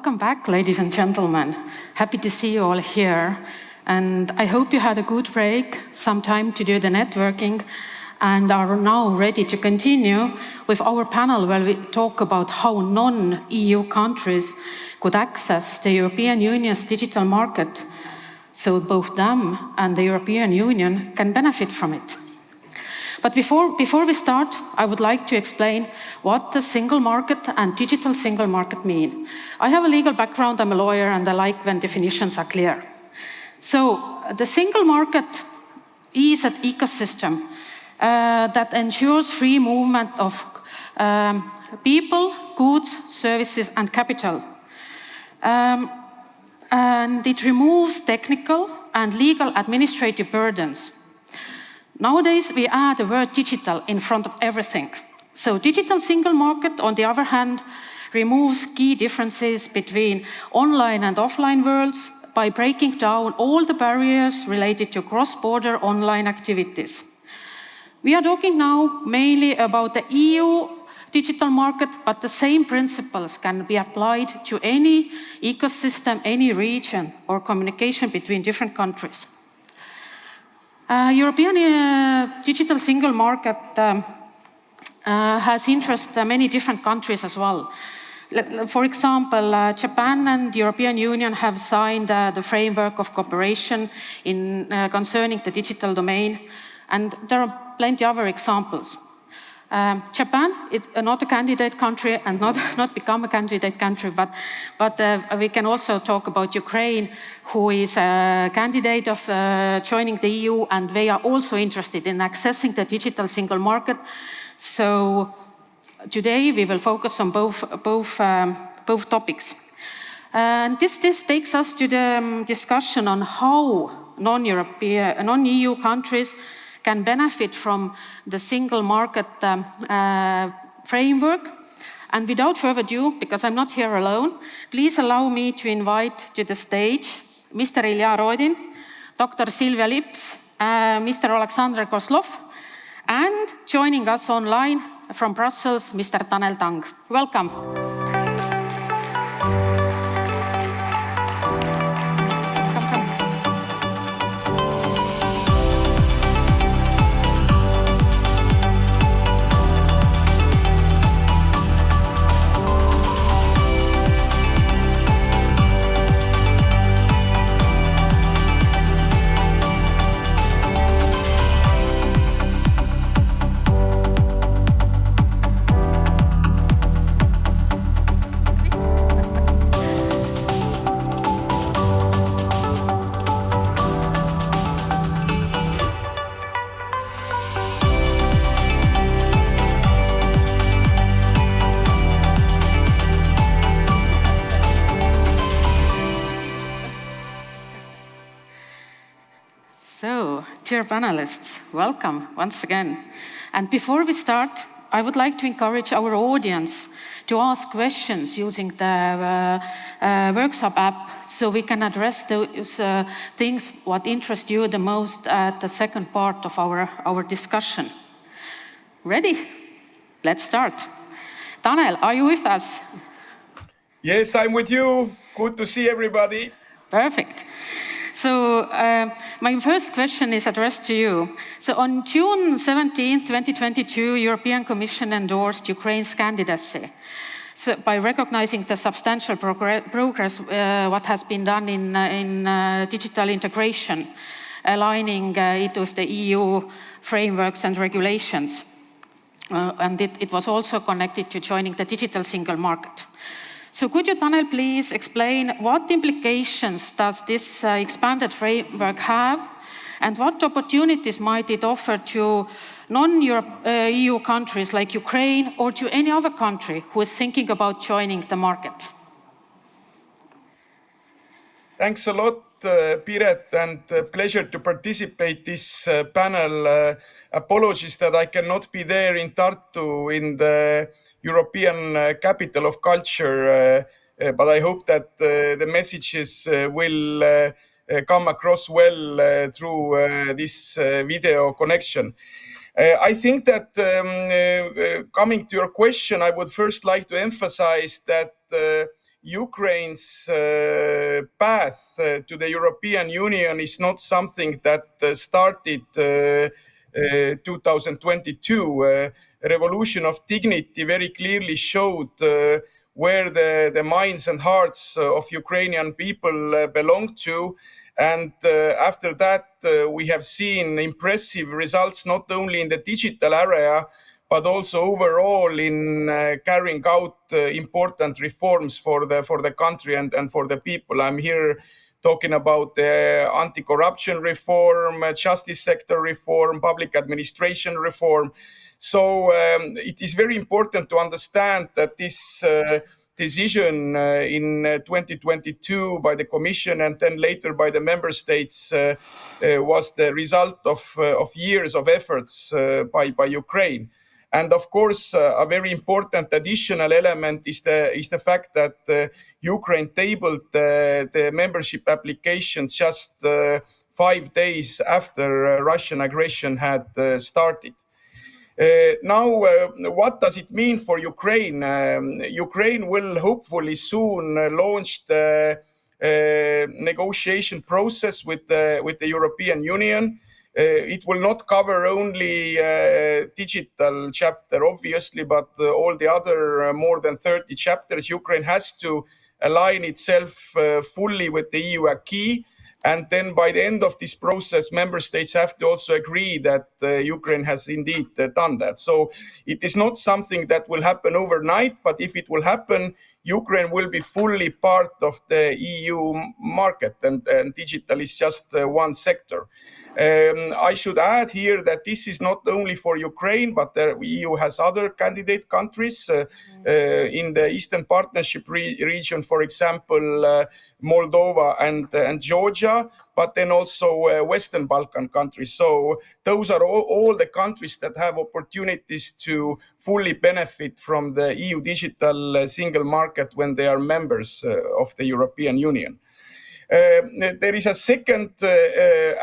Welcome back, ladies and gentlemen. Happy to see you all here. And I hope you had a good break, some time to do the networking, and are now ready to continue with our panel where we talk about how non-EU countries could access the European Union's digital market, so both them and the European Union can benefit from it. But before we start, I would like to explain what the single market and digital single market mean. I have a legal background, I'm a lawyer, and I like when definitions are clear. So the single market is an ecosystem that ensures free movement of people, goods, services, and capital. And it removes technical and legal administrative burdens. Nowadays, we add the word digital in front of everything. So digital single market, on the other hand, removes key differences between online and offline worlds by breaking down all the barriers related to cross-border online activities. We are talking now mainly about the EU digital market, but the same principles can be applied to any ecosystem, any region, or communication between different countries. European digital single market has interest in many different countries as well. For example, Japan and the European Union have signed the framework of cooperation concerning the digital domain, and there are plenty of other examples. Japan is not a candidate country and not become a candidate country, but we can also talk about Ukraine, who is a candidate of joining the EU, and they are also interested in accessing the digital single market. So today we will focus on both topics. And this takes us to the discussion on how non-EU countries can benefit from the single market framework. And without further ado, because I'm not here alone, please allow me to invite to the stage Mr. Illia Rodin, Dr. Silvia, Mr. Oleksandr Kozlov, and joining us online from Brussels, Mr. Tanel Tang. Welcome. Dear panelists, welcome once again. And before we start, I would like to encourage our audience to ask questions using the workshop app, so we can address those things what interest you the most at the second part of our discussion. Ready? Let's start. Tanel, are you with us? Yes, I'm with you. Good to see everybody. Perfect. So my first question is addressed to you. So on June 17, 2022, European Commission endorsed Ukraine's candidacy. So by recognizing the substantial progress what has been done in digital integration, aligning it with the EU frameworks and regulations. And it was also connected to joining the digital single market. So could you, Tanel, please explain what implications does this expanded framework have, and what opportunities might it offer to non-EU countries like Ukraine, or to any other country who is thinking about joining the market? Thanks a lot, Piret, and pleasure to participate this panel. Apologies that I cannot be there in Tartu in the European capital of culture, but I hope that the messages will come across well through this video connection. I think that coming to your question, I would first like to emphasize that Ukraine's path to the European Union is not something that started 2022. Revolution of Dignity very clearly showed where the minds and hearts of Ukrainian people belong to. And after that, we have seen impressive results, not only in the digital area, but also overall in carrying out important reforms for the country and for the people. I'm here talking about the anti-corruption reform, justice sector reform, public administration reform. So it is very important to understand that this decision in 2022 by the Commission and then later by the member states was the result of years of efforts by Ukraine. And of course, a very important additional element is the fact that Ukraine tabled the membership application just 5 days after Russian aggression had started. Now, what does it mean for Ukraine? Ukraine will hopefully soon launch the negotiation process with the European Union. It will not cover only digital chapter, obviously, but all the other more than 30 chapters. Ukraine has to align itself fully with the EU acquis. And then by the end of this process, member states have to also agree that Ukraine has indeed done that. So it is not something that will happen overnight, but if it will happen, Ukraine will be fully part of the EU market, and digital is just one sector. I should add here that this is not only for Ukraine, but the EU has other candidate countries in the Eastern Partnership region, for example, Moldova and Georgia, but then also Western Balkan countries. So those are all the countries that have opportunities to fully benefit from the EU digital single market when they are members of the European Union. There is a second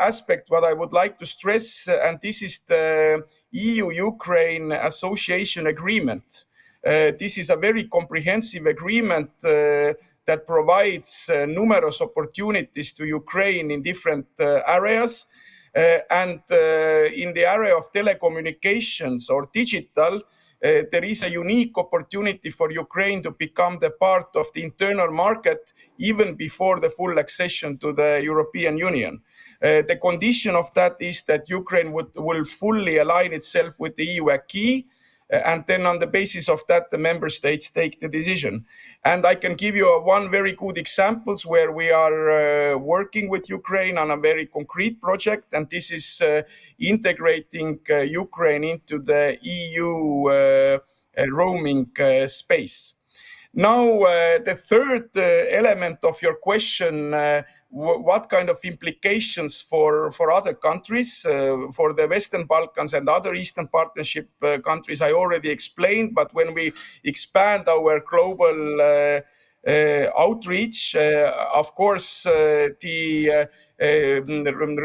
aspect what I would like to stress, and this is the EU-Ukraine Association Agreement. This is a very comprehensive agreement that provides numerous opportunities to Ukraine in different areas. And in the area of telecommunications or digital, there is a unique opportunity for Ukraine to become the part of the internal market even before the full accession to the European Union. The condition of that is that Ukraine will fully align itself with the EU acquis, and then on the basis of that, the member states take the decision. And I can give you one very good examples where we are working with Ukraine on a very concrete project, and this is integrating Ukraine into the EU roaming space. Now, the third element of your question, what kind of implications for other countries, for the Western Balkans and other Eastern Partnership countries, I already explained, but when we expand our global outreach, of course, the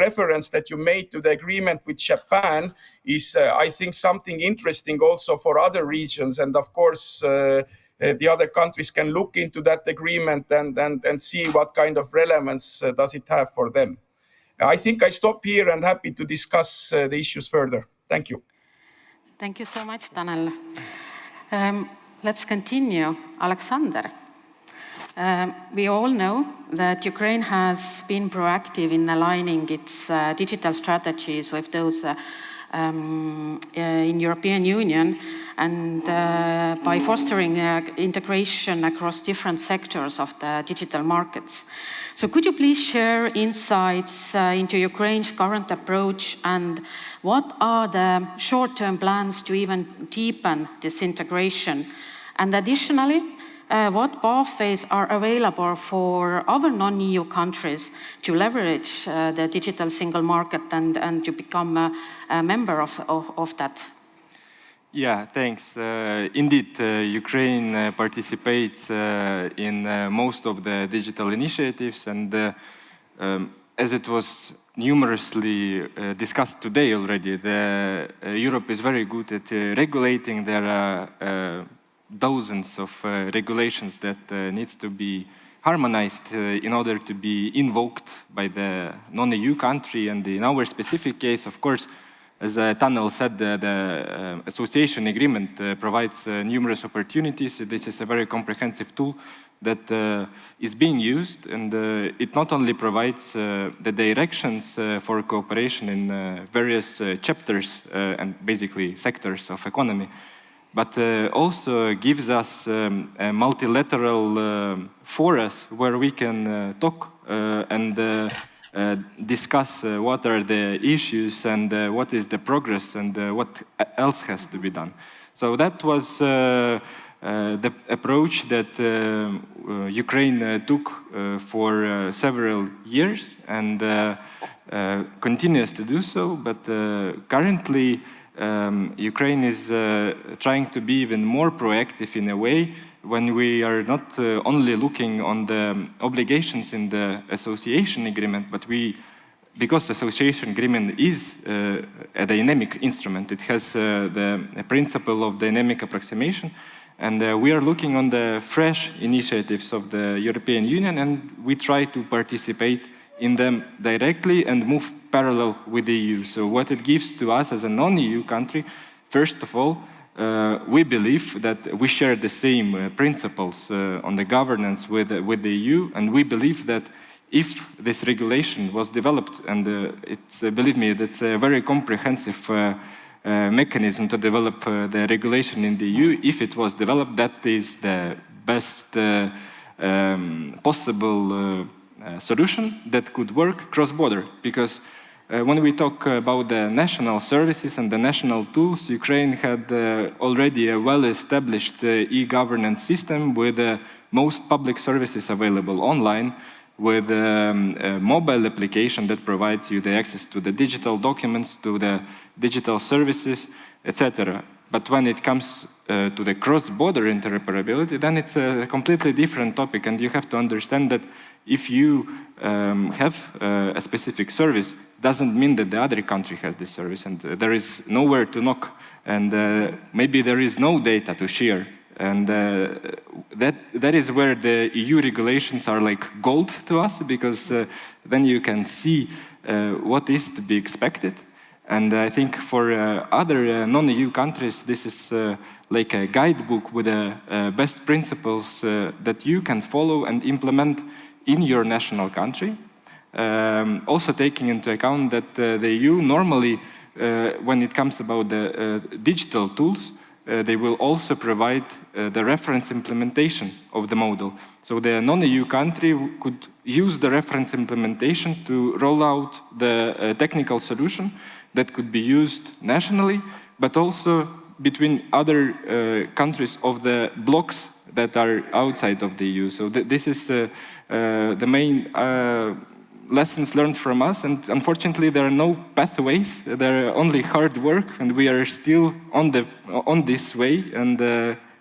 reference that you made to the agreement with Japan is, I think, something interesting also for other regions. And of course, the other countries can look into that agreement and see what kind of relevance does it have for them. I think I stop here and happy to discuss the issues further. Thank you. Thank you so much, Tanel. Let's continue. Oleksandr. We all know that Ukraine has been proactive in aligning its digital strategies with those in European Union, and by fostering integration across different sectors of the digital markets. So could you please share insights into Ukraine's current approach, and what are the short-term plans to even deepen this integration? And additionally, what pathways are available for other non-EU countries to leverage the digital single market and to become a member of that? Yeah, thanks. Indeed, Ukraine participates in most of the digital initiatives, and as it was numerously discussed today already, Europe is very good at regulating. There are dozens of regulations that needs to be harmonized in order to be invoked by the non-EU country. And in our specific case, of course, as Tanel said, the association agreement provides numerous opportunities. This is a very comprehensive tool that is being used, and it not only provides the directions for cooperation in various chapters and basically sectors of economy, but also gives us a multilateral forums where we can talk and discuss what are the issues and what is the progress and what else has to be done. So that was the approach that Ukraine took for several years and continues to do so, but currently Ukraine is trying to be even more proactive in a way when we are not only looking on the obligations in the association agreement, but because association agreement is a dynamic instrument, it has the principle of dynamic approximation, and we are looking on the fresh initiatives of the European Union, and we try to participate in them directly and move parallel with the EU. So what it gives to us as a non-EU country, first of all, we believe that we share the same principles on the governance with the EU, and we believe that if this regulation was developed, and believe me, that's a very comprehensive mechanism to develop the regulation in the EU. If it was developed, that is the best possible solution that could work cross-border, because when we talk about the national services and the national tools, Ukraine had already a well-established e-governance system with most public services available online, with a mobile application that provides you the access to the digital documents, to the digital services, etc. But when it comes to the cross-border interoperability, then it's a completely different topic, and you have to understand that if you have a specific service, doesn't mean that the other country has this service, and there is nowhere to knock, and maybe there is no data to share, and that is where the EU regulations are like gold to us, because then you can see what is to be expected. And I think for other non-EU countries, this is like a guidebook with best principles that you can follow and implement in your national country. Also taking into account that the EU normally, when it comes about the digital tools, they will also provide the reference implementation of the model. So the non-EU country could use the reference implementation to roll out the technical solution that could be used nationally, but also between other countries of the blocks that are outside of the EU. So this is the main lessons learned from us, and unfortunately there are no pathways, there are only hard work, and we are still on this way, and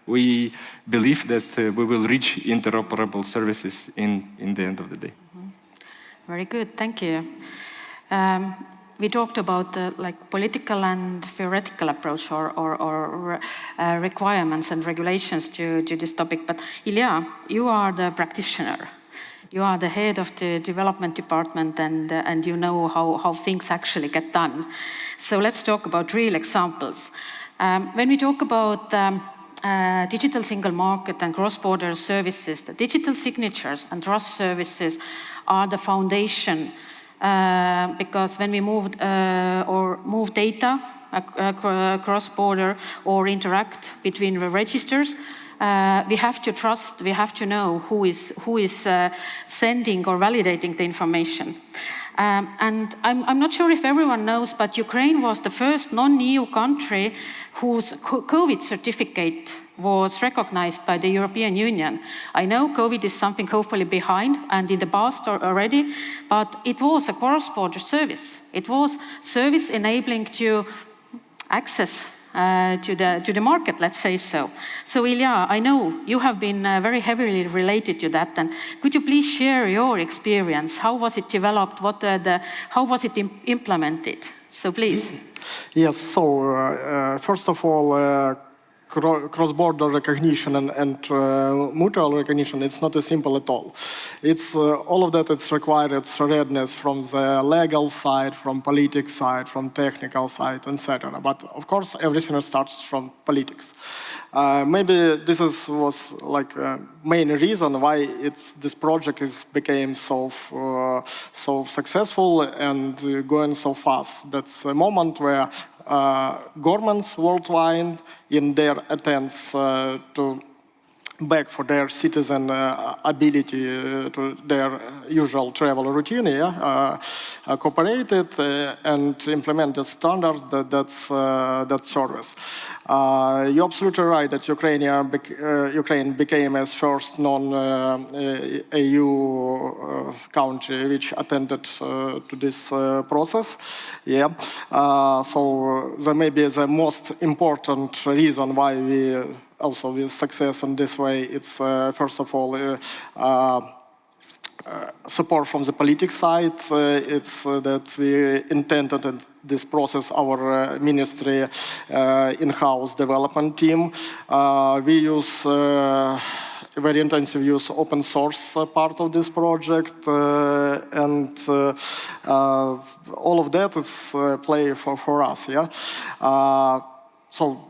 we believe that we will reach interoperable services in the end of the day. Very good, thank you. We talked about the political and theoretical approach or requirements and regulations to this topic, but Illia, you are the practitioner. You are the head of the development department, and you know how things actually get done. So let's talk about real examples. When we talk about digital single market and cross-border services, the digital signatures and trust services are the foundation, because when we move data cross-border or interact between the registers, we have to trust, we have to know who is sending or validating the information. And I'm not sure if everyone knows, but Ukraine was the first non-EU country whose COVID certificate was recognized by the European Union. I know COVID is something hopefully behind and in the past already, but it was a cross-border service. It was service enabling to access to the market, let's say so. So Illia, I know you have been very heavily related to that, and could you please share your experience? How was it developed? How was it implemented? So please. Yes, so first of all, cross-border recognition and mutual recognition, it's not as simple at all. It's all of that. It's required. It's readiness from the legal side, from politics side, from technical side, etc. But of course, everything starts from politics. Maybe this was like main reason why this project became so successful and going so fast. That's a moment where governments worldwide, in their attempts to back for their citizen ability to their usual travel routine, cooperated and implemented standards that service. You're absolutely right that Ukraine became a first non-EU country which attended to this process. So that may be the most important reason why we also with success in this way. It's first of all support from the politics side. It's that we intended in this process our ministry in-house development team. We use very intensive use open source part of this project, and all of that is play for us. So.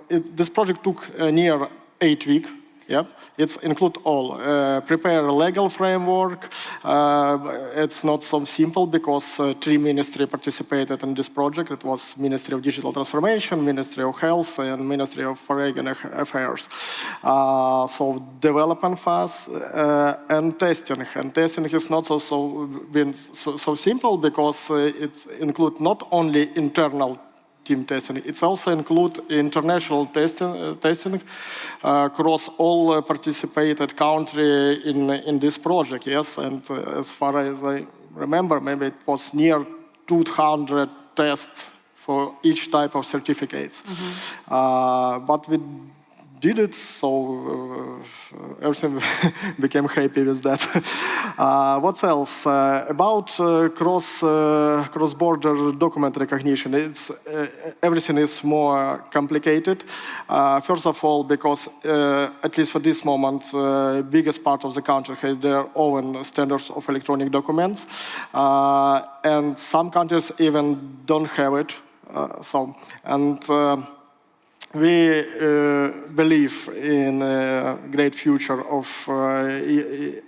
This project took near 8 weeks. It includes all. Prepare a legal framework. It's not so simple because 3 ministries participated in this project. It was Ministry of Digital Transformation, Ministry of Health, and Ministry of Foreign Affairs. So development phase and testing. And testing is not so simple because it includes not only internal team testing. It also includes international testing across all participated countries in this project. Yes, and as far as I remember, maybe it was near 200 tests for each type of certificates. But we did it, so everything became happy with that. What else? About cross-border document recognition, everything is more complicated. First of all, because at least for this moment, biggest part of the country has their own standards of electronic documents, and some countries even don't have it. We believe in a great future of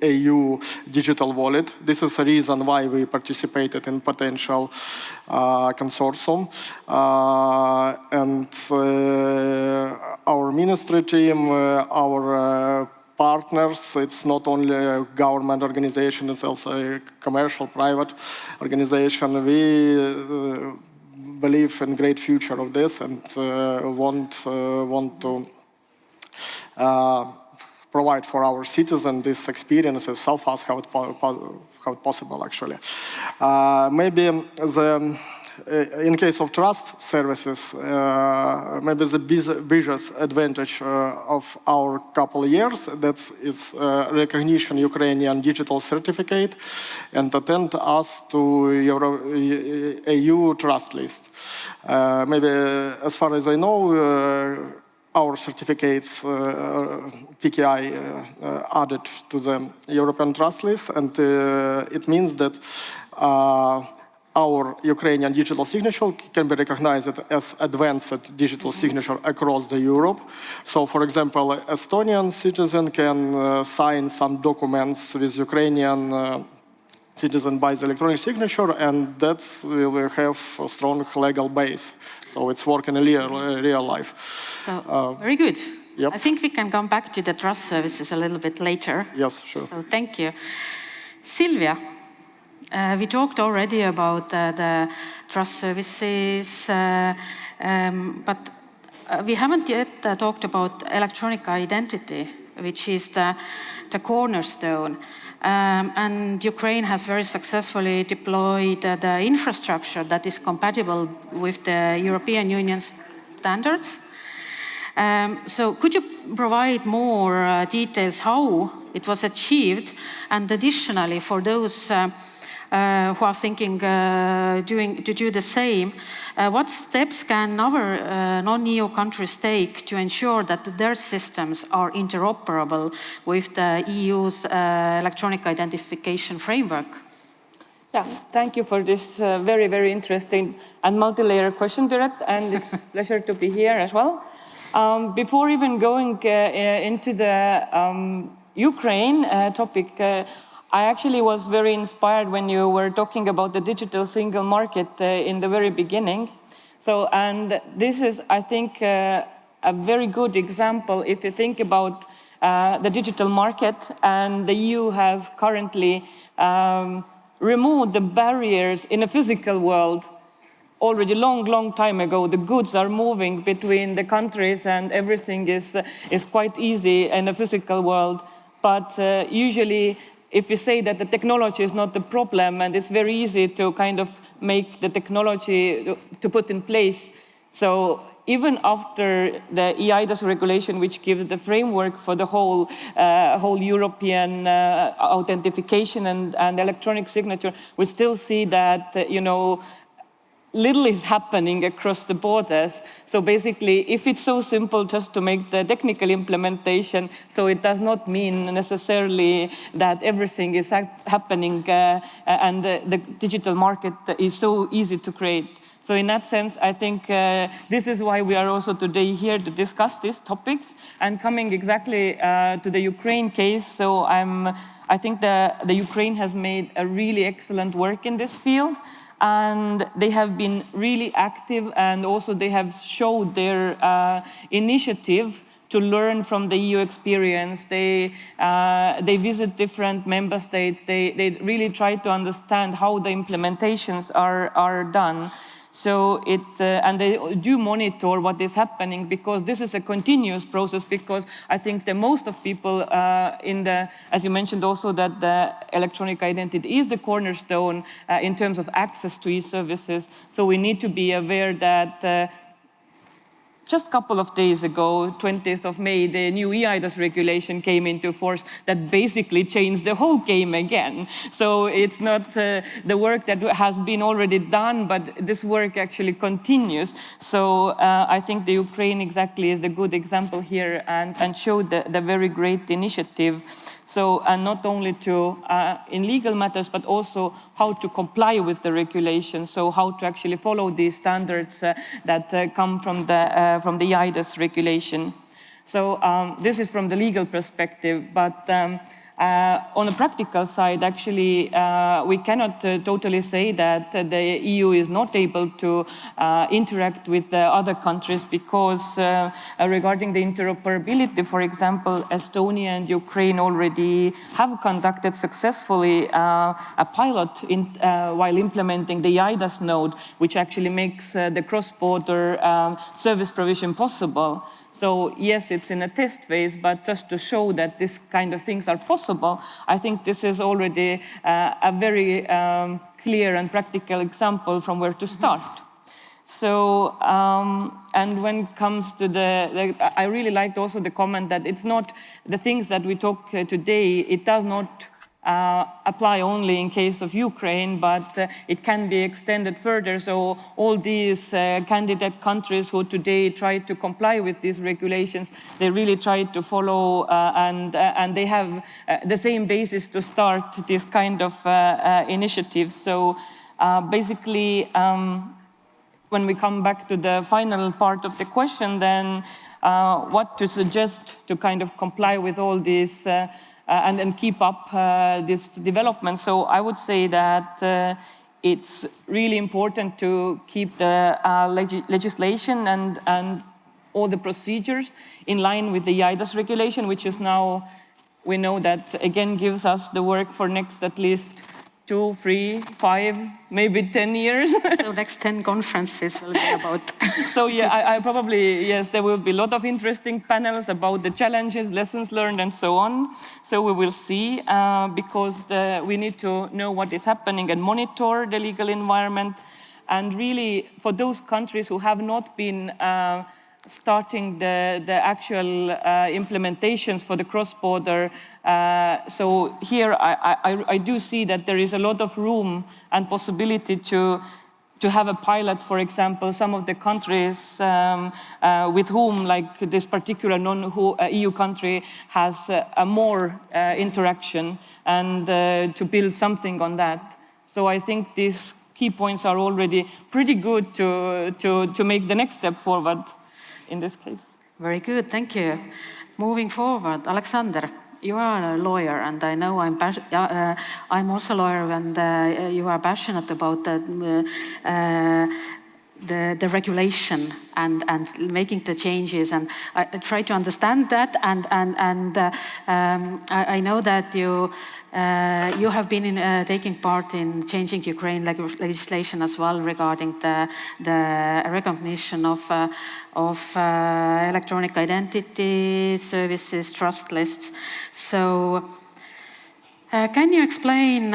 EU digital wallet. This is the reason why we participated in potential consortium. And our ministry team, our partners, it's not only a government organization, it's also a commercial, private organization. We believe in great future of this and want to provide for our citizens this experience as so fast how it possible actually. Maybe in case of trust services, maybe the biggest advantage of our couple of years that is recognition Ukrainian digital certificate and attend us to EU trust list. Maybe as far as I know, our certificates, PKI, added to the European trust list, and it means that our Ukrainian digital signature can be recognized as advanced digital signature across the Europe. So, for example, Estonian citizen can sign some documents with Ukrainian citizen by the electronic signature, and that will have a strong legal base. So it's working in real life. So very good. Yep. I think we can come back to the trust services a little bit later. Yes, sure. So thank you. Silvia. We talked already about the trust services, but we haven't yet talked about electronic identity, which is the cornerstone. And Ukraine has very successfully deployed the infrastructure that is compatible with the European Union standards. So could you provide more details how it was achieved? And additionally, for those who are thinking to do the same. What steps can other non-EU countries take to ensure that their systems are interoperable with the EU's electronic identification framework? Yeah, thank you for this very, very interesting and multi-layer question, Piret, and it's a pleasure to be here as well. Before even going into the Ukraine topic, I actually was very inspired when you were talking about the digital single market in the very beginning. So, and this is, I think, a very good example if you think about the digital market, and the EU has currently removed the barriers in a physical world. Already long time ago, the goods are moving between the countries and everything is quite easy in a physical world. But usually, if you say that the technology is not the problem and it's very easy to kind of make the technology to put in place. So even after the eIDAS regulation, which gives the framework for the whole European authentication and electronic signature, we still see that, little is happening across the borders. So basically, if it's so simple just to make the technical implementation, so it does not mean necessarily that everything is happening and the digital market is so easy to create. So in that sense, I think this is why we are also today here to discuss these topics. And coming exactly to the Ukraine case, so I think the Ukraine has made a really excellent work in this field. And they have been really active, and also they have showed their initiative to learn from the EU experience. They visit different member states. They really try to understand how the implementations are done. So and they do monitor what is happening, because this is a continuous process, because I think the most of people as you mentioned also, that the electronic identity is the cornerstone in terms of access to e-services. So we need to be aware that just a couple of days ago, 20th of May, the new eIDAS regulation came into force that basically changed the whole game again. So it's not the work that has been already done, but this work actually continues. So I think the Ukraine exactly is the good example here, and showed the very great initiative. So, and not only to, in legal matters, but also how to comply with the regulation. So how to actually follow these standards that come from the eIDAS regulation. So this is from the legal perspective, but on a practical side, actually, we cannot totally say that the EU is not able to interact with the other countries, because regarding the interoperability, for example, Estonia and Ukraine already have conducted successfully a pilot while implementing the eIDAS node, which actually makes the cross-border service provision possible. So yes, it's in a test phase, but just to show that this kind of things are possible, I think this is already a very clear and practical example from where to start. So, and when it comes to I really liked also the comment that it's not the things that we talk today, it does not apply only in case of Ukraine, but it can be extended further. So all these candidate countries who today try to comply with these regulations, they really try to follow and they have the same basis to start this kind of initiatives. So basically, when we come back to the final part of the question, then what to suggest to kind of comply with all these and keep up this development. So I would say that it's really important to keep the legislation and all the procedures in line with the eIDAS regulation, which is now, we know that again gives us the work for next at least 2, 3, 5, maybe 10 years. So next 10 conferences will be about. So yeah, I probably, yes, there will be a lot of interesting panels about the challenges, lessons learned, and so on. So we will see, because we need to know what is happening and monitor the legal environment. And really, for those countries who have not been starting the actual implementations for the cross-border So here I do see that there is a lot of room and possibility to have a pilot, for example, some of the countries with whom, like this particular non-EU country, has a more interaction, and to build something on that. So I think these key points are already pretty good to make the next step forward in this case. Very good, thank you. Moving forward, Oleksandr, you are a lawyer, and I know I'm also a lawyer, and you are passionate about the regulation and making the changes, and I try to understand that, and I know that you have been taking part in changing Ukraine legislation as well regarding the recognition of electronic identity services, trust lists. So can you explain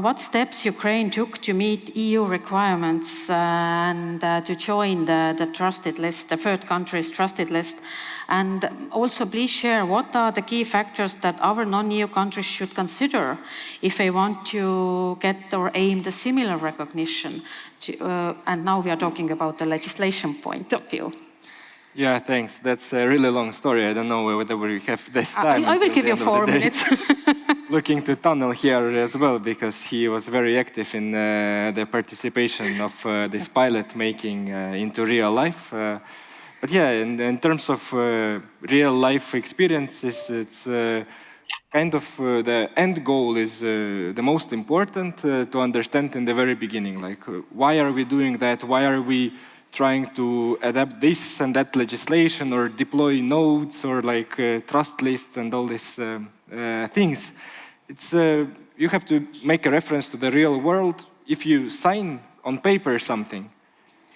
what steps Ukraine took to meet EU requirements and to join the trusted list, the third country's trusted list? And also please share what are the key factors that our non-EU countries should consider if they want to get or aim the similar recognition. And now we are talking about the legislation point of view. Yeah, thanks. That's a really long story. I don't know whether we have this time. I will give you 4 minutes. Looking to Tanel here as well, because he was very active in the participation of this pilot making into real life. But yeah, in terms of real life experiences, it's kind of the end goal is the most important to understand in the very beginning. Like, why are we doing that? Why are we trying to adapt this and that legislation or deploy nodes or like trust lists and all these things? It's you have to make a reference to the real world. If you sign on paper something,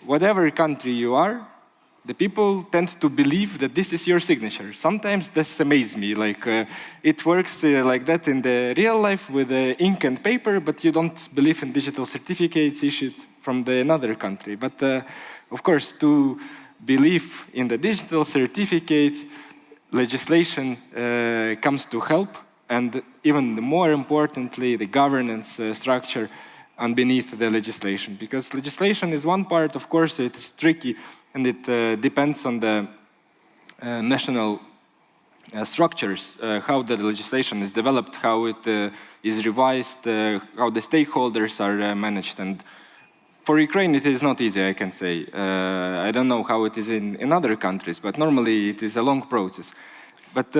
whatever country you are, the people tend to believe that this is your signature. Sometimes this amazes me. Like it works like that in the real life with ink and paper, but you don't believe in digital certificates issued from another country. But of course, to believe in the digital certificates, legislation comes to help, and even more importantly, the governance structure underneath the legislation. Because legislation is one part, of course, it's tricky, and it depends on the national structures, how the legislation is developed, how it is revised, how the stakeholders are managed. And for Ukraine, it is not easy, I can say. I don't know how it is in other countries, but normally it is a long process. But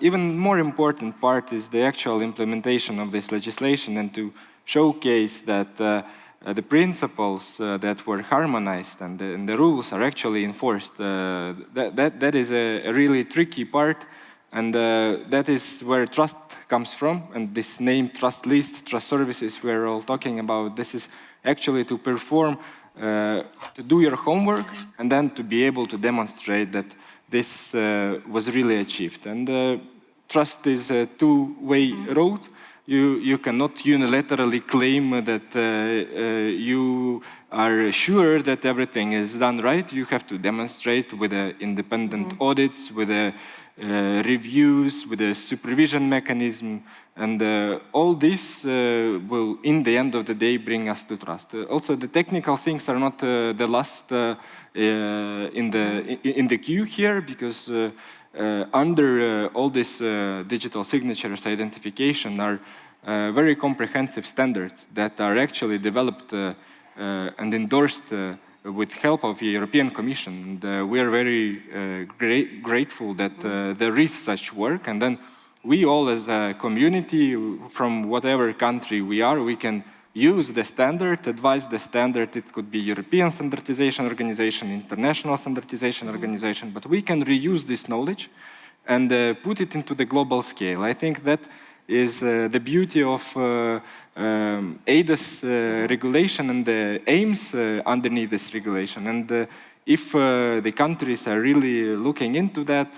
even more important part is the actual implementation of this legislation, and to showcase that the principles that were harmonized and the rules are actually enforced. That is a really tricky part, and that is where trust comes from. And this name, trust list, trust services, we're all talking about, this is actually to perform, to do your homework, and then to be able to demonstrate that this was really achieved. And trust is a two-way road. You cannot unilaterally claim that you are sure that everything is done right. You have to demonstrate with independent audits, with reviews, with a supervision mechanism, and all this will, in the end of the day, bring us to trust. Also, the technical things are not the last in the queue here, because under all this digital signatures identification are very comprehensive standards that are actually developed and endorsed with help of the European Commission. And we are very grateful that there is such work. And then we all as a community, from whatever country we are, we can use the standard, advise the standard. It could be European Standardization Organization, International Standardization Organization, but we can reuse this knowledge and put it into the global scale. I think that is the beauty of ADAS regulation and the aims underneath this regulation. And if the countries are really looking into that,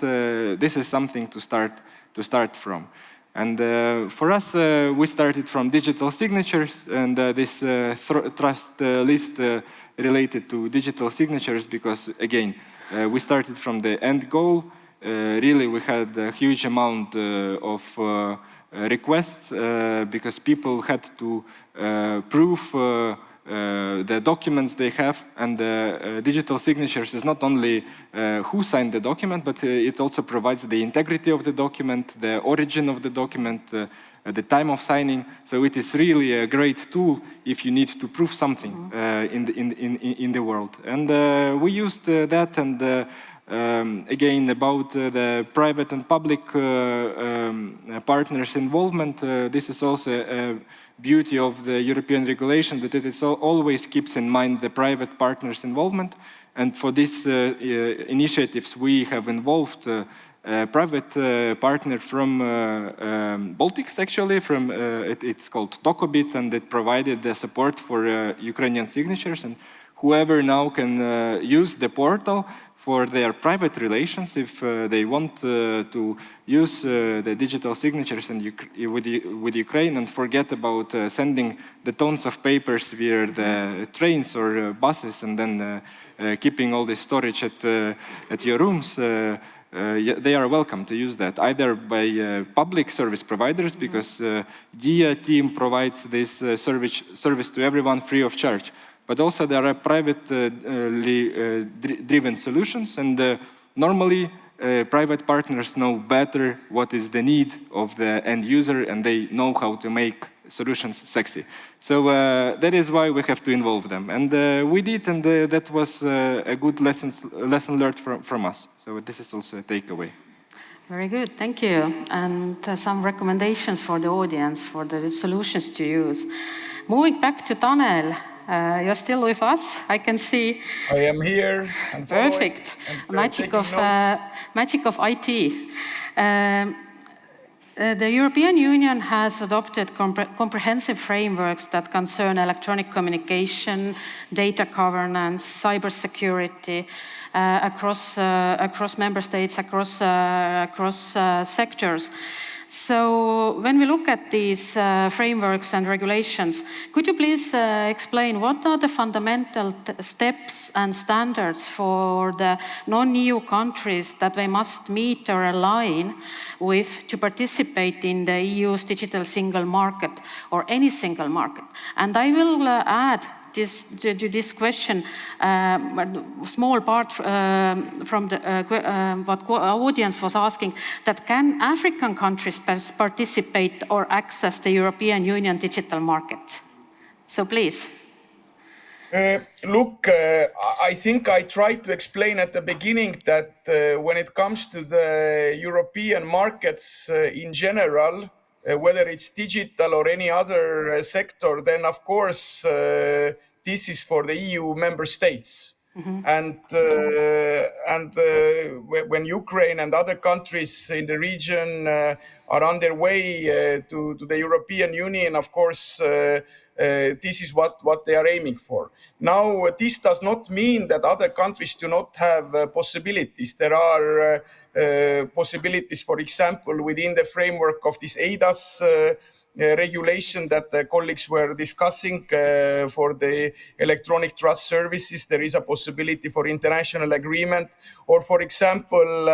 this is something to start from. And for us, we started from digital signatures and this trust list related to digital signatures, because again, we started from the end goal. really we had a huge amount of requests because people had to prove the documents they have, and the digital signatures is not only who signed the document, but it also provides the integrity of the document, the origin of the document, the time of signing. So it is really a great tool if you need to prove something in the world. And we used that, and again, about the private and public partners' involvement, this is also a beauty of the European regulation, that it always keeps in mind the private partners' involvement. And for these initiatives, we have involved a private partner from Baltics, actually, it's called Dokobit, and it provided the support for Ukrainian signatures. And whoever now can use the portal for their private relations, if they want to use the digital signatures with Ukraine and forget about sending the tons of papers via the trains or buses and then keeping all this storage at your rooms, they are welcome to use that, either by public service providers, because Diia team provides this service to everyone free of charge. But also there are privately driven solutions, and normally private partners know better what is the need of the end user, and they know how to make solutions sexy. So that is why we have to involve them. And we did, and that was a good lesson learned from us. So this is also a takeaway. Very good, thank you. And some recommendations for the audience for the solutions to use. Moving back to Tanel. You're still with us, I can see. I am here. And perfect. Magic of IT. The European Union has adopted comprehensive frameworks that concern electronic communication, data governance, cybersecurity across member states, across sectors. So when we look at these frameworks and regulations, could you please explain what are the fundamental steps and standards for the non-EU countries that they must meet or align with to participate in the EU's digital single market or any single market? And I will add to this question, a small part from what our audience was asking, that can African countries participate or access the European Union digital market? So please. Look, I think I tried to explain at the beginning that when it comes to the European markets in general, whether it's digital or any other sector, then of course this is for the EU member states. And when Ukraine and other countries in the region are on their way to the European Union, of course, this is what they are aiming for. Now, this does not mean that other countries do not have possibilities. There are possibilities, for example, within the framework of this eIDAS regulation that the colleagues were discussing for the electronic trust services. There is a possibility for international agreement, or for example,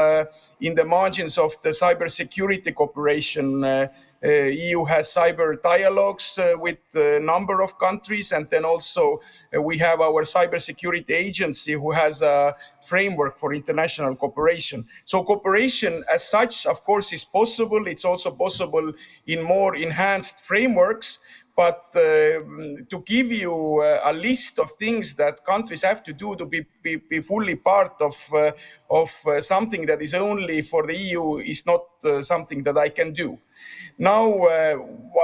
in the margins of the cybersecurity cooperation, EU has cyber dialogues with a number of countries, and then also we have our cybersecurity agency who has a framework for international cooperation. So cooperation as such, of course, is possible. It's also possible in more enhanced frameworks. But to give you a list of things that countries have to do to be fully part of something that is only for the EU is not something that I can do. Now,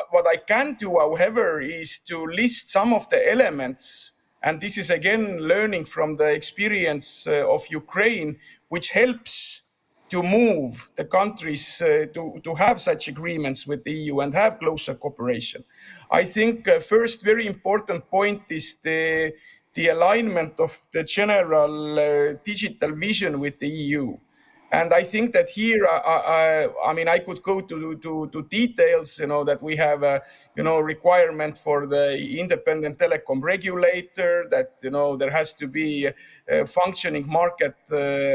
what I can do, however, is to list some of the elements, and this is again learning from the experience of Ukraine, which helps to move the countries to have such agreements with the EU and have closer cooperation. I think first very important point is the alignment of the general digital vision with the EU. And I think that here, I mean, I could go to details, that we have a, requirement for the independent telecom regulator, that, there has to be a functioning market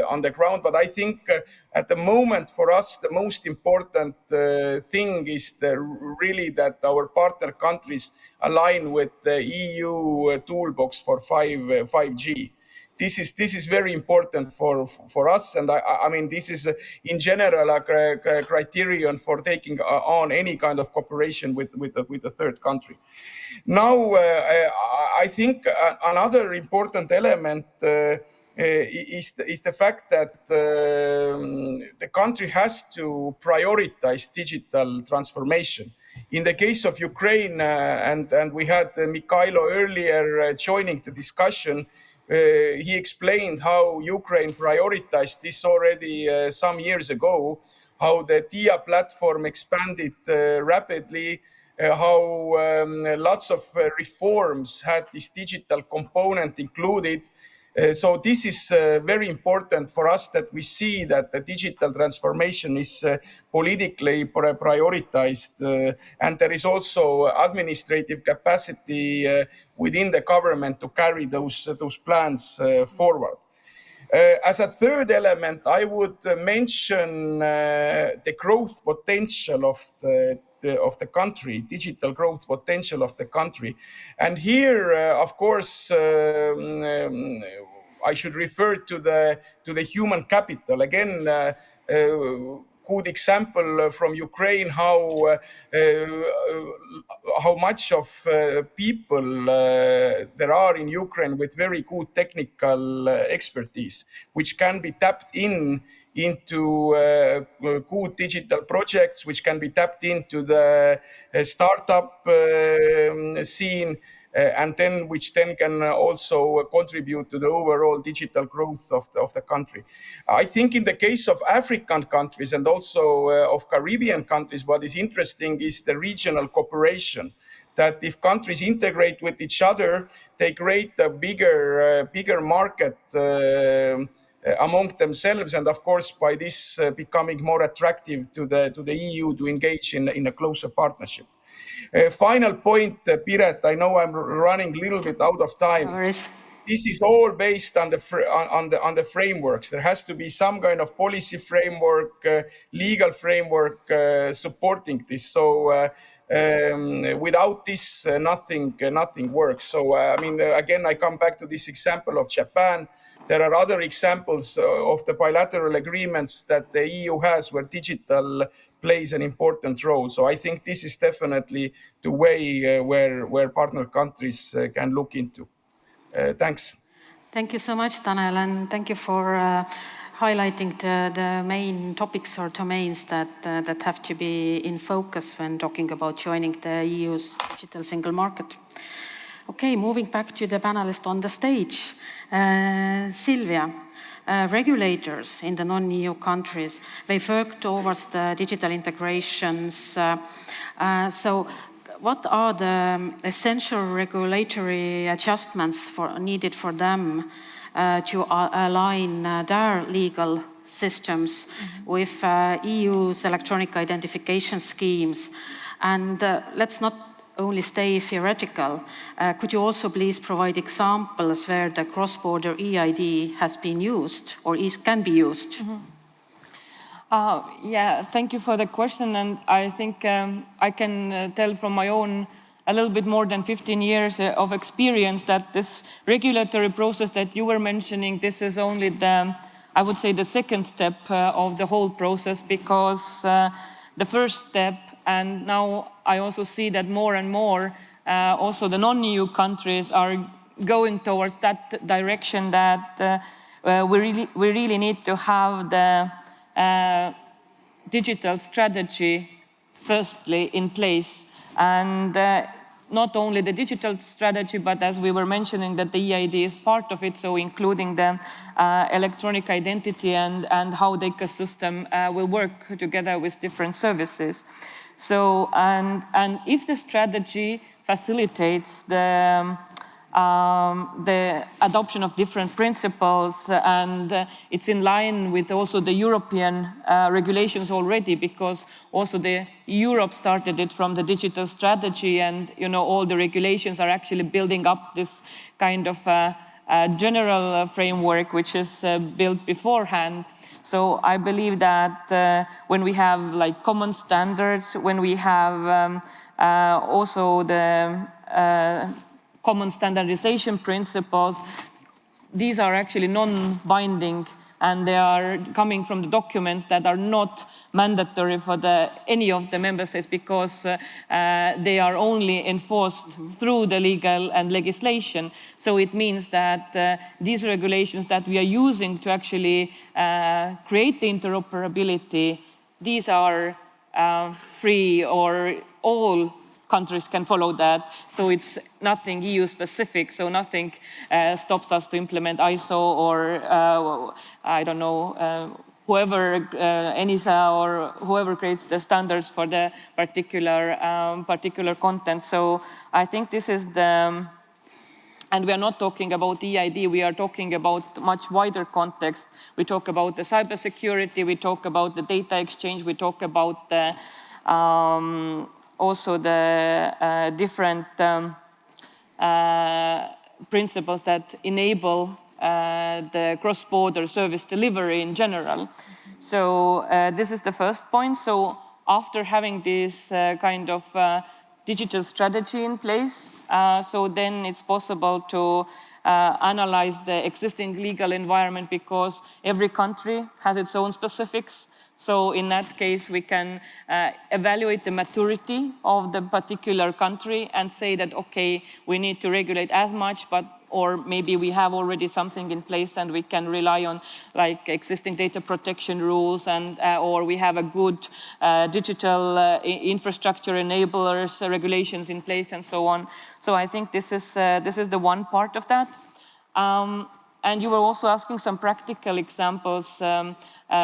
on the ground. But I think at the moment for us, the most important thing is really that our partner countries align with the EU toolbox for 5G. This is very important for us, and I mean, this is in general a criterion for taking on any kind of cooperation with a third country. Now, I think another important element is the fact that the country has to prioritize digital transformation. In the case of Ukraine, and we had Mikhailo earlier joining the discussion, he explained how Ukraine prioritized this already some years ago, how the Diia platform expanded rapidly, how lots of reforms had this digital component included. So this is very important for us, that we see that the digital transformation is politically prioritized, and there is also administrative capacity within the government to carry those plans forward. As a third element, I would mention the growth potential of the country, digital growth potential of the country. And here, of course, I should refer to the human capital. Again, good example from Ukraine, how much of people there are in Ukraine with very good technical expertise, which can be tapped into good digital projects, which can be tapped into the startup scene, and then which then can also contribute to the overall digital growth of the country. I think in the case of African countries and also of Caribbean countries, what is interesting is the regional cooperation. That if countries integrate with each other, they create a bigger market among themselves, and of course by this becoming more attractive to the EU to engage in a closer partnership. Final point, Piret, I know I'm running a little bit out of time. No worries. This is all based on the frameworks. There has to be some kind of policy framework, legal framework supporting this. So without this, nothing works. So I mean, again, I come back to this example of Japan. There are other examples of the bilateral agreements that the EU has where digital plays an important role. So I think this is definitely the way where partner countries can look into. Thanks. Thank you so much, Tanel, and thank you for highlighting the main topics or domains that have to be in focus when talking about joining the EU's digital single market. Okay, moving back to the panelists on the stage. Silvia, regulators in the non-EU countries, they work towards the digital integrations. So what are the essential regulatory adjustments needed for them to align their legal systems with EU's electronic identification schemes? And let's not only stay theoretical. Could you also please provide examples where the cross-border eID has been used or can be used? Yeah, thank you for the question. And I think I can tell from my own a little bit more than 15 years of experience that this regulatory process that you were mentioning, this is only I would say the second step of the whole process, because the first step, and now I also see that more and more also the non-EU countries are going towards that direction, that we really need to have the digital strategy firstly in place. And not only the digital strategy, but as we were mentioning, that the eID is part of it, so including the electronic identity and how the ecosystem will work together with different services. So, and if the strategy facilitates the the adoption of different principles, and it's in line with also the European regulations already, because also the Europe started it from the digital strategy, and all the regulations are actually building up this kind of general framework which is built beforehand. So I believe that when we have like common standards, when we have also the common standardization principles, these are actually non-binding, and they are coming from the documents that are not mandatory for any of the member states, because they are only enforced through the legal and legislation. So it means that these regulations that we are using to actually create the interoperability, these are free, or all countries can follow that. So it's nothing EU specific, so nothing stops us to implement ISO or I don't know, whoever, ENISA or whoever creates the standards for the particular content. So I think this is and we are not talking about EID, we are talking about much wider context. We talk about the cybersecurity, we talk about the data exchange, we talk about the also the different principles that enable the cross-border service delivery in general. So this is the first point. So after having this kind of digital strategy in place, so then it's possible to analyze the existing legal environment, because every country has its own specifics. So in that case, we can evaluate the maturity of the particular country and say that, okay, we need to regulate as much, or maybe we have already something in place and we can rely on like existing data protection rules, and or we have a good digital infrastructure enablers, regulations in place, and so on. So I think this is the one part of that. And you were also asking some practical examples.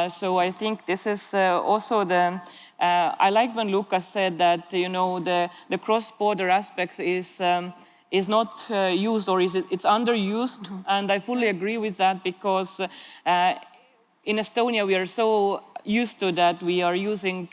So I think this is also I like when Lucas said that, the cross-border aspects is not used, or it's underused. And I fully agree with that, because in Estonia, we are so used to that. We are using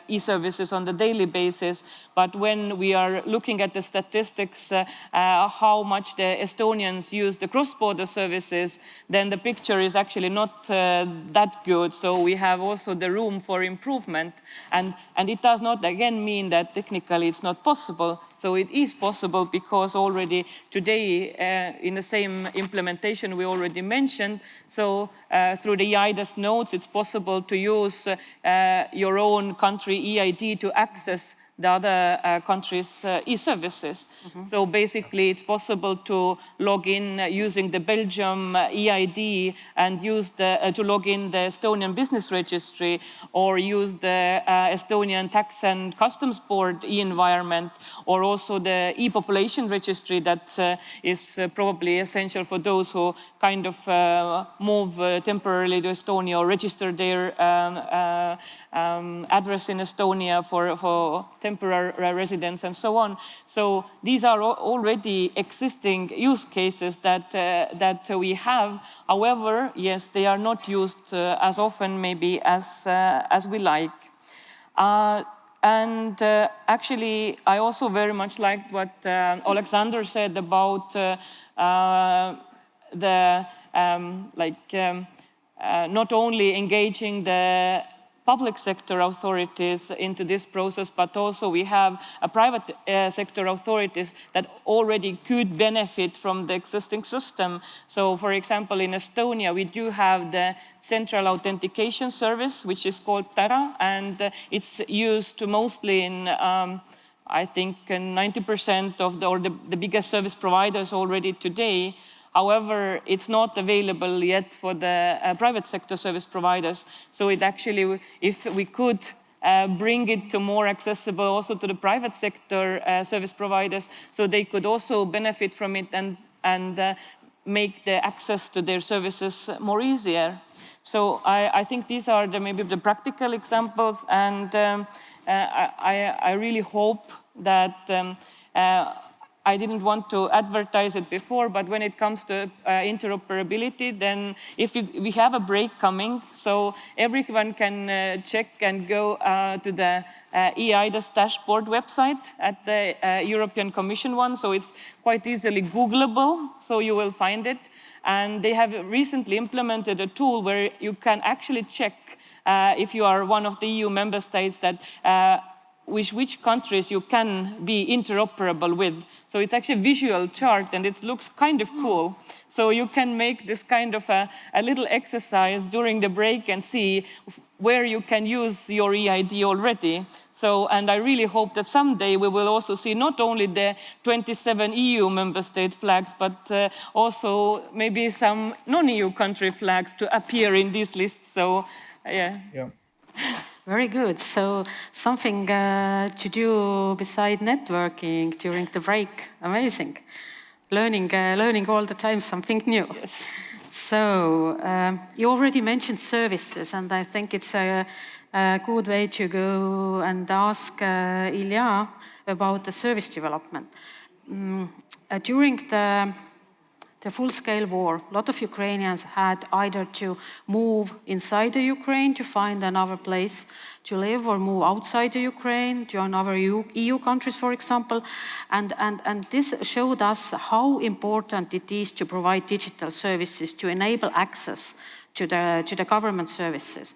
e-services on the daily basis. But when we are looking at the statistics, how much the Estonians use the cross-border services, then the picture is actually not that good. So we have also the room for improvement. And it does not, again, mean that technically it's not possible. So it is possible, because already today, in the same implementation we already mentioned, so through the EIDAS nodes, it's possible to use your own country EID to access the other countries' e-services. So basically, it's possible to log in using the Belgium EID and use to log in the Estonian business registry, or use the Estonian tax and customs board e-environment, or also the e-population registry that is probably essential for those who kind of move temporarily to Estonia, or register their address in Estonia for temporary residence, and so on. So these are already existing use cases that we have. However, yes, they are not used as often maybe as we like. And actually, I also very much liked what Oleksandr said about not only engaging the public sector authorities into this process, but also we have a private sector authorities that already could benefit from the existing system. So, for example, in Estonia, we do have the central authentication service, which is called Tara, and it's used mostly in I think 90% of the biggest service providers already today. However, it's not available yet for the private sector service providers. So it actually, if we could bring it to more accessible also to the private sector service providers, so they could also benefit from it and make the access to their services more easier. So I think these are maybe the practical examples, and I really hope that I didn't want to advertise it before, but when it comes to interoperability, then if we have a break coming, so everyone can check and go to the EIDAS dashboard website at the European Commission one, so it's quite easily Googleable, so you will find it. And they have recently implemented a tool where you can actually check if you are one of the EU member states that which countries you can be interoperable with. So it's actually a visual chart and it looks kind of cool. So you can make this kind of a little exercise during the break and see where you can use your EID already. So, and I really hope that someday we will also see not only the 27 EU member state flags, but also maybe some non-EU country flags to appear in these lists. So, yeah. Very good. So something to do beside networking during the break. Amazing. Learning all the time something new. Yes. So you already mentioned services, and I think it's a good way to go and ask Illia about the service development. During the full-scale war, a lot of Ukrainians had either to move inside the Ukraine to find another place to live, or move outside the Ukraine to another EU countries, for example. And this showed us how important it is to provide digital services to enable access to the government services.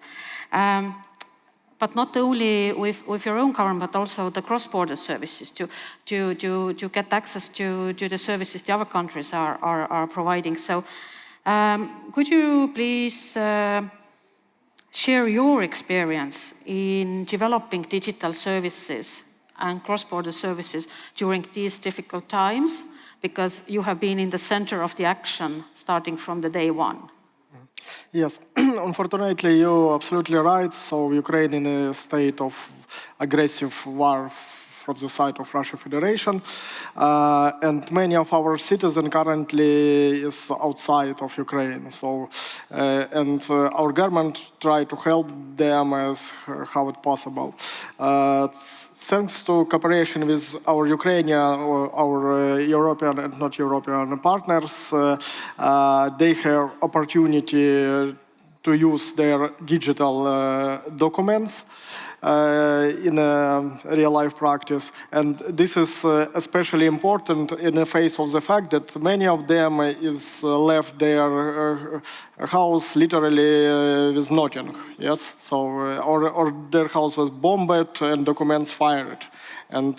But not only with your own government, but also the cross-border services to get access to the services the other countries are providing. So could you please share your experience in developing digital services and cross-border services during these difficult times? Because you have been in the center of the action starting from the day one. Yes, unfortunately, you're absolutely right. So Ukraine in a state of aggressive war from the side of Russian Federation, and many of our citizens currently is outside of Ukraine. So, and our government try to help them as how it possible. Thanks to cooperation with our Ukrainian or our European and not European partners, they have opportunity to use their digital documents in real-life practice. And this is especially important in the face of the fact that many of them is left their house literally with nothing, yes? So, or their house was bombed and documents fired. And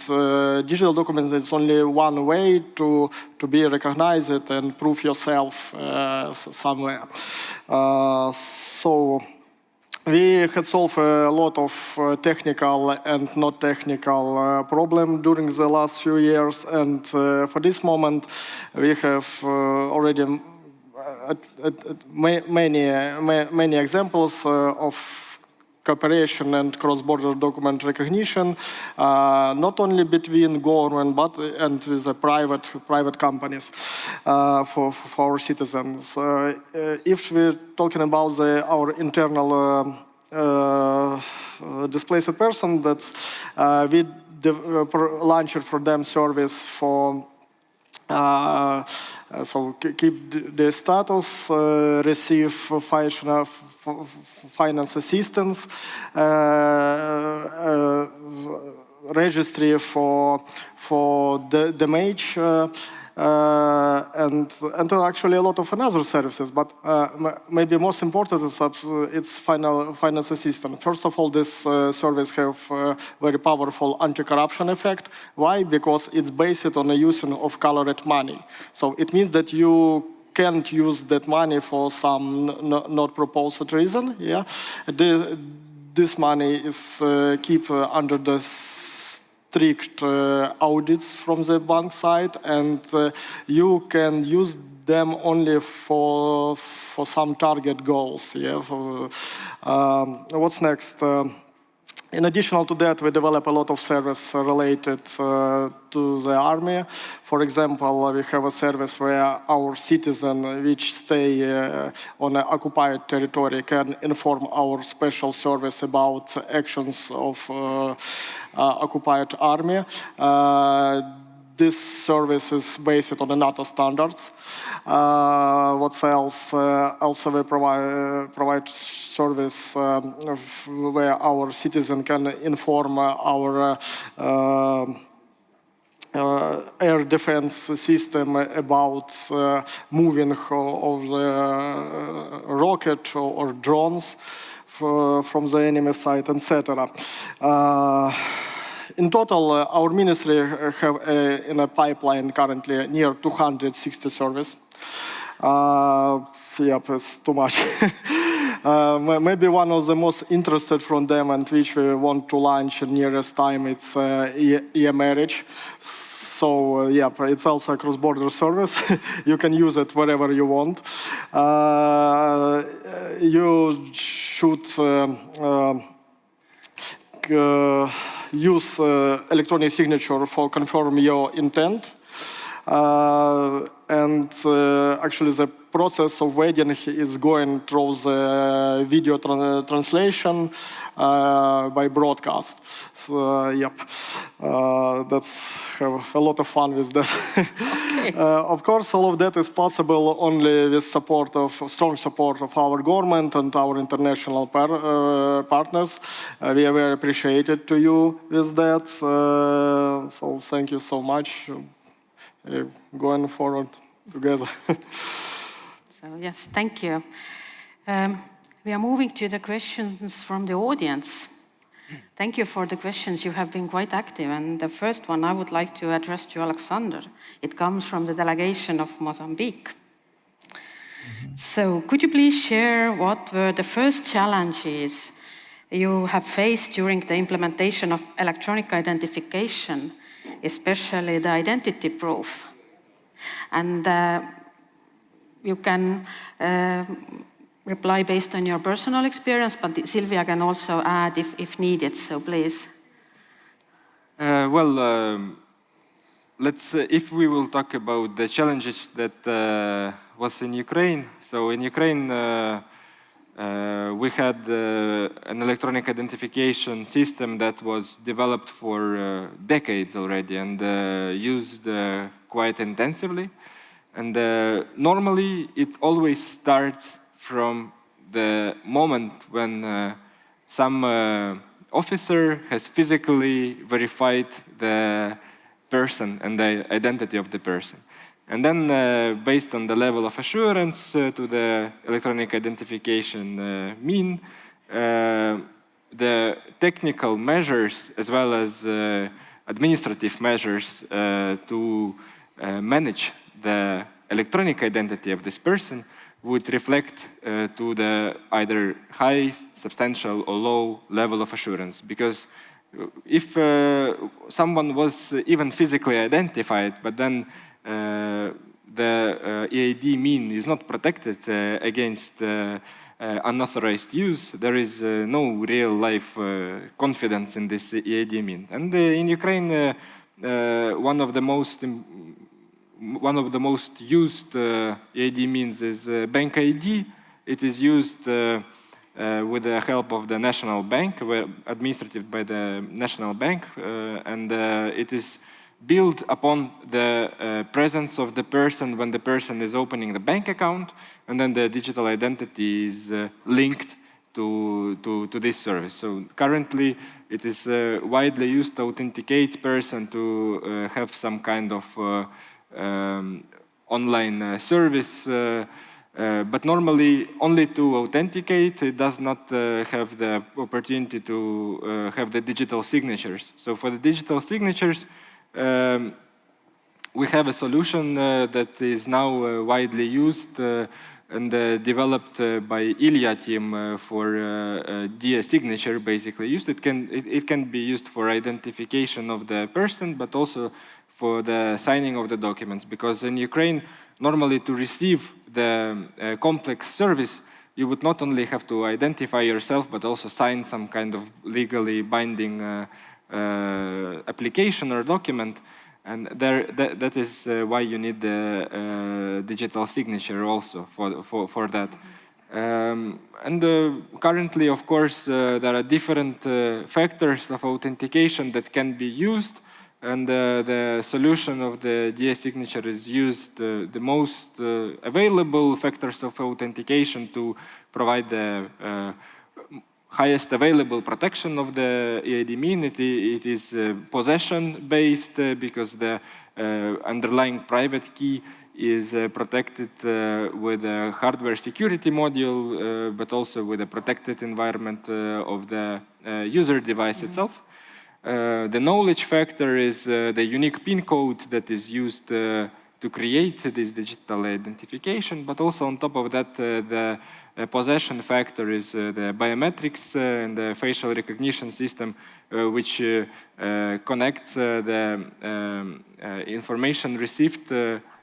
digital documents is only one way to be recognized and prove yourself somewhere. So we had solved a lot of technical and not technical problems during the last few years, and for this moment we have already many examples of cooperation and cross-border document recognition, not only between government but and with the private companies for our citizens. If we're talking about our internal displaced person, that we launched for them service for so keep the status, receive finance assistance, registry for the damage, and actually a lot of other services. But maybe most important is it's finance assistance. First of all, this service have very powerful anti-corruption effect. Why? Because it's based on the use of colored money. So it means that you can't use that money for some not proposed reason. Yeah, this money is kept under the strict audits from the bank side, and you can use them only for some target goals. Yeah. What's next? In addition to that, we develop a lot of service related to the army. For example, we have a service where our citizens which stay on an occupied territory can inform our special service about actions of occupied army. this service is based on the NATO standards. What else? Also, we provide service where our citizen can inform our air defense system about moving of the rocket or drones from the enemy side, etc. In total, our ministry have in a pipeline currently near 260 services. Yep, it's too much. Maybe one of the most interested from them and which we want to launch in nearest time, it's e-marriage. So yeah, it's also a cross-border service. You can use it wherever you want. You should use electronic signature for confirm your intent. And actually the process of wedding is going through the video translation by broadcast. So, yep, that's have a lot of fun with that. Okay. Of course, all of that is possible only with strong support of our government and our international partners. We are very appreciated to you with that. So thank you so much. Going forward together. So yes, thank you. We are moving to the questions from the audience. Thank you for the questions. You have been quite active. And the first one I would like to address to Oleksandr. It comes from the delegation of Mozambique. So could you please share what were the first challenges you have faced during the implementation of electronic identification, especially the identity proof? And you can reply based on your personal experience, but Silvia can also add if needed, so please. If we will talk about the challenges that was in Ukraine. So in Ukraine, we had an electronic identification system that was developed for decades already and used quite intensively. And normally, it always starts from the moment when some officer has physically verified the person and the identity of the person. And then, based on the level of assurance to the electronic identification mean, the technical measures as well as administrative measures to manage the electronic identity of this person would reflect to the either high, substantial, or low level of assurance. Because if someone was even physically identified, but then the EID mean is not protected against unauthorized use, there is no real-life confidence in this EID mean. And in Ukraine, one of the most used EID means is bank ID. It is used with the help of the national bank, administered by the national bank, and it is built upon the presence of the person when the person is opening the bank account, and then the digital identity is linked to this service. So currently, it is widely used to authenticate person to have some kind of online service, but normally only to authenticate. It does not have the opportunity to have the digital signatures. So for the digital signatures, we have a solution that is now widely used and developed by Illia team for Diia signature, basically used. It can be used for identification of the person, but also for the signing of the documents. Because in Ukraine, normally to receive the complex service, you would not only have to identify yourself, but also sign some kind of legally binding application or document. And that is why you need the digital signature also for that. And currently, of course, there are different factors of authentication that can be used. And the solution of the Diia signature is used the most available factors of authentication to provide the highest available protection of the EID mean. It is possession-based because the underlying private key is protected with a hardware security module, but also with a protected environment of the user device itself. The knowledge factor is the unique PIN code that is used to create this digital identification, but also on top of that, the possession factor is the biometrics and the facial recognition system, which connects the information received,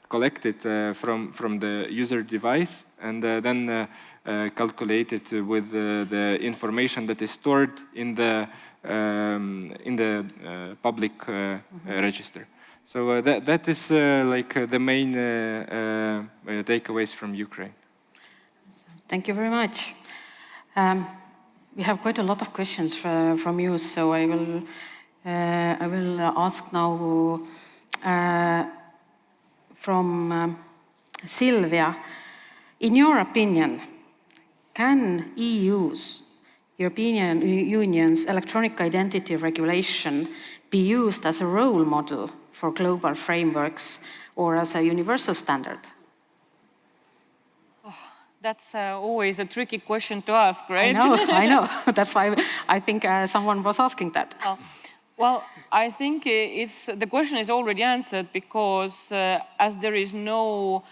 collected from the user device, and then calculated with the information that is stored in the public register. So that is like the main takeaways from Ukraine. Thank you very much. We have quite a lot of questions from you, so I will ask now from Silvia. In your opinion, can EU's European Union's electronic identity regulation be used as a role model for global frameworks or as a universal standard? Oh, that's always a tricky question to ask, right? I know. That's why I think someone was asking that. Well, I think the question is already answered because as there is no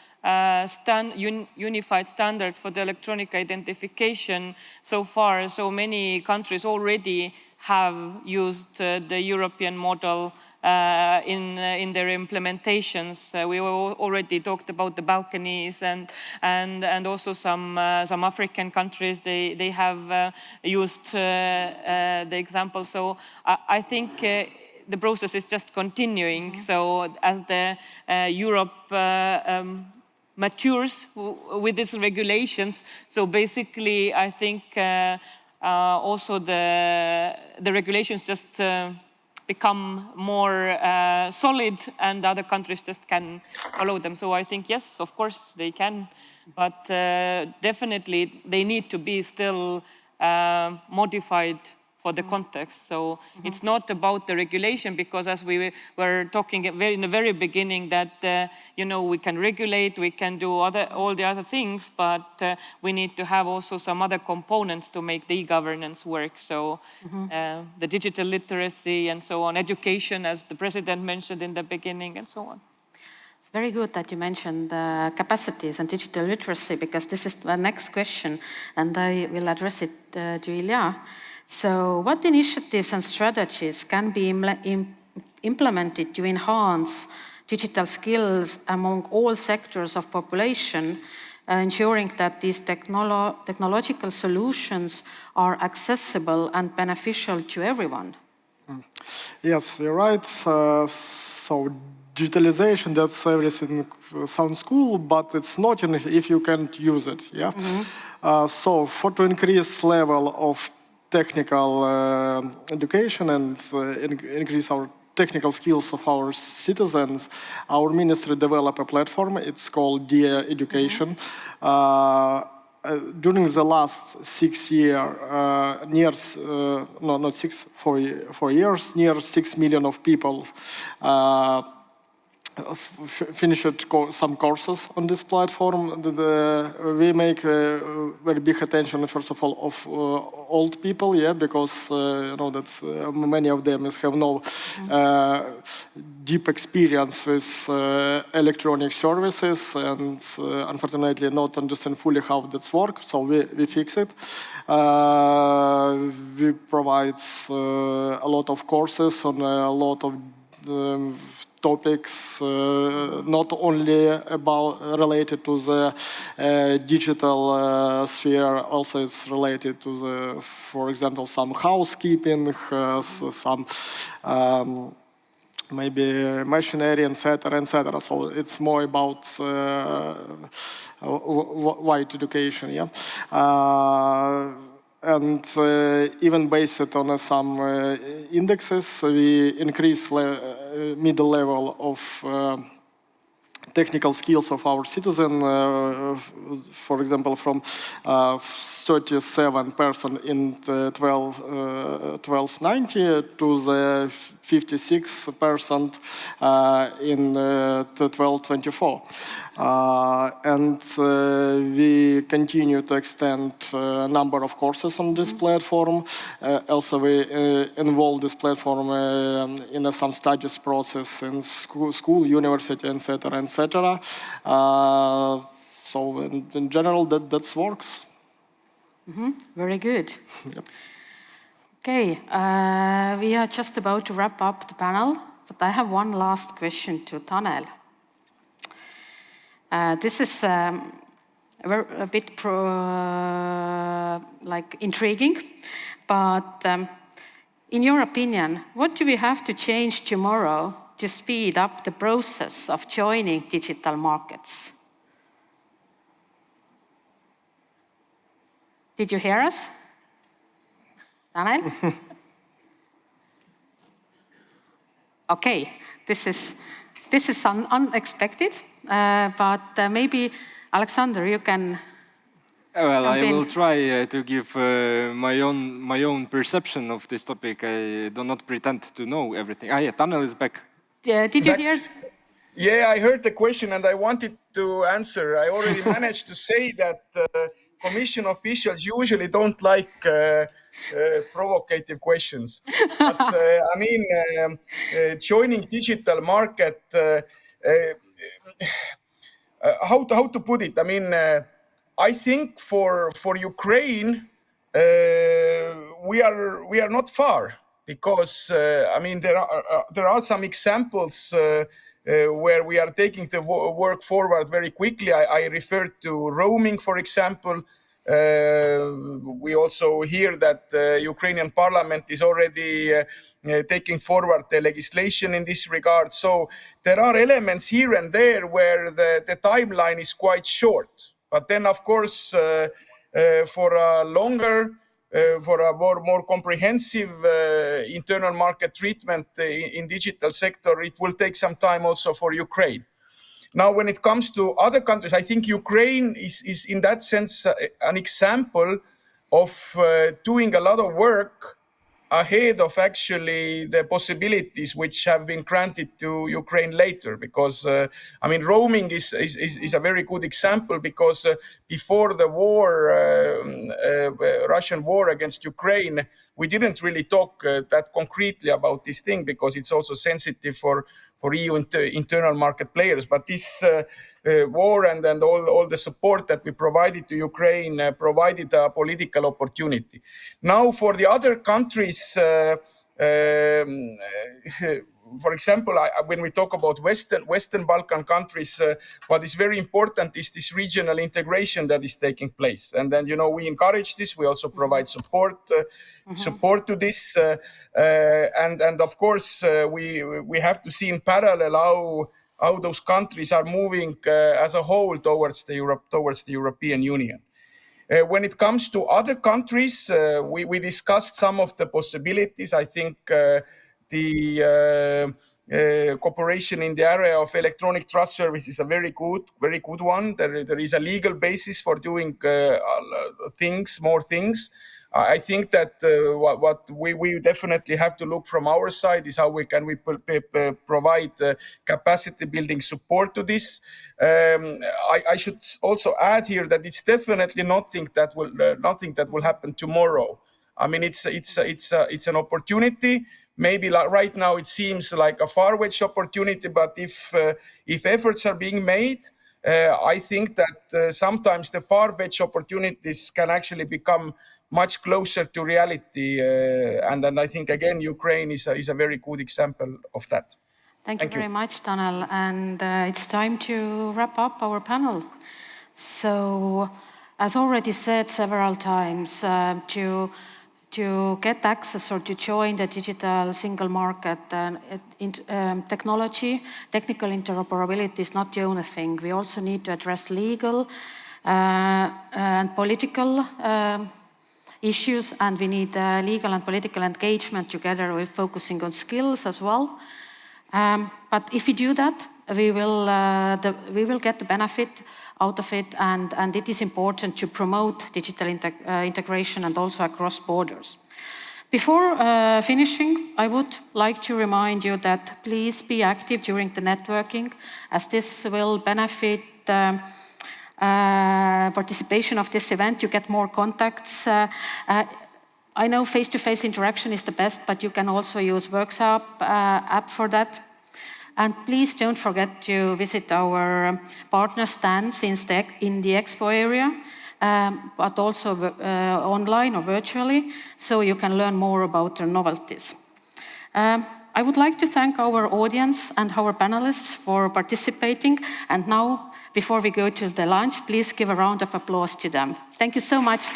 unified standard for the electronic identification so far, so many countries already have used the European model in their implementations. We already talked about the Balkans and also some African countries. They have used the example. So I think the process is just continuing. So as the Europe matures with these regulations, so basically I think also the regulations just become more solid and other countries just can follow them. So I think, yes, of course they can, but definitely they need to be still modified for the context. So it's not about the regulation, because as we were talking in the very beginning that, we can regulate, we can do all the other things, but we need to have also some other components to make the e-governance work. So the digital literacy and so on, education, as the president mentioned in the beginning, and so on. It's very good that you mentioned capacities and digital literacy, because this is the next question, and I will address it to Illia. So what initiatives and strategies can be implemented to enhance digital skills among all sectors of population, ensuring that these technological solutions are accessible and beneficial to everyone? Yes, you're right. So digitalization, that's everything sounds cool, but it's not if you can't use it. Yeah. So to increase level of technical education and increase our technical skills of our citizens, our ministry developed a platform. It's called Diia Education. During the last 6 years, 4 years, near 6 million of people finished some courses on this platform. We make very big attention, first of all, of old people, because that many of them have no deep experience with electronic services and unfortunately not understand fully how that works. So we fix it. We provide a lot of courses on a lot of topics, not only related to the digital sphere, also it's related to for example, some housekeeping, some maybe machinery, etc., etc. So it's more about wide education, and even based on some indexes, we increase middle level of technical skills of our citizen, for example, from 37% in 1290 to the 56% in 1224. And we continue to extend a number of courses on this platform. Also, we involve this platform in some studies process in school, university, etc., etc. So in general, that works. Very good. Yep. Okay, we are just about to wrap up the panel, but I have one last question to Tanel. This is a bit intriguing, but in your opinion, what do we have to change tomorrow to speed up the process of joining digital markets? Did you hear us? Tanel? Okay, this is unexpected, but maybe Oleksandr, you can. Well, I will try to give my own perception of this topic. I do not pretend to know everything. Yeah, Tanel is back. Did you hear? Yeah, I heard the question and I wanted to answer. I already managed to say that Commission officials usually don't like provocative questions. But I mean, joining digital market, how to put it? I mean, I think for Ukraine, we are not far because I mean there are some examples where we are taking the work forward very quickly. I referred to roaming, for example. We also hear that the Ukrainian parliament is already taking forward the legislation in this regard. So there are elements here and there where the timeline is quite short. But then, of course, for a longer, for a more comprehensive internal market treatment in digital sector, it will take some time also for Ukraine. Now, when it comes to other countries, I think Ukraine is in that sense an example of doing a lot of work ahead of actually the possibilities which have been granted to Ukraine later. Because, I mean, roaming is a very good example because before the war, Russian war against Ukraine, we didn't really talk that concretely about this thing because it's also sensitive for EU internal market players. But this war and all the support that we provided to Ukraine provided a political opportunity. Now, for the other countries, for example, when we talk about Western Balkan countries, what is very important is this regional integration that is taking place. And then, you know, we encourage this. We also provide support to this. And of course, we have to see in parallel how those countries are moving as a whole towards the European Union. When it comes to other countries, we discussed some of the possibilities. I think the cooperation in the area of electronic trust service is a very good one. There is a legal basis for doing more things. I think that what we definitely have to look from our side is how we provide capacity building support to this. I should also add here that it's definitely nothing that will happen tomorrow. I mean, it's an opportunity. Maybe right now it seems like a far-fetched opportunity, but if efforts are being made, I think that sometimes the far-fetched opportunities can actually become much closer to reality. And then I think, again, Ukraine is a very good example of that. Thank you very much, Tanel. And it's time to wrap up our panel. So, as already said several times, to get access or to join the digital single market, technical interoperability is not the only thing. We also need to address legal and political issues, and we need legal and political engagement together with focusing on skills as well. But if we do that, we will get the benefit out of it, and it is important to promote digital integration and also across borders. Before finishing, I would like to remind you that please be active during the networking, as this will benefit participation of this event. You get more contacts. I know face-to-face interaction is the best, but you can also use Workshop app for that. And please don't forget to visit our partner stands in the expo area, but also online or virtually, so you can learn more about the novelties. I would like to thank our audience and our panelists for participating. And now, before we go to the lunch, please give a round of applause to them. Thank you so much.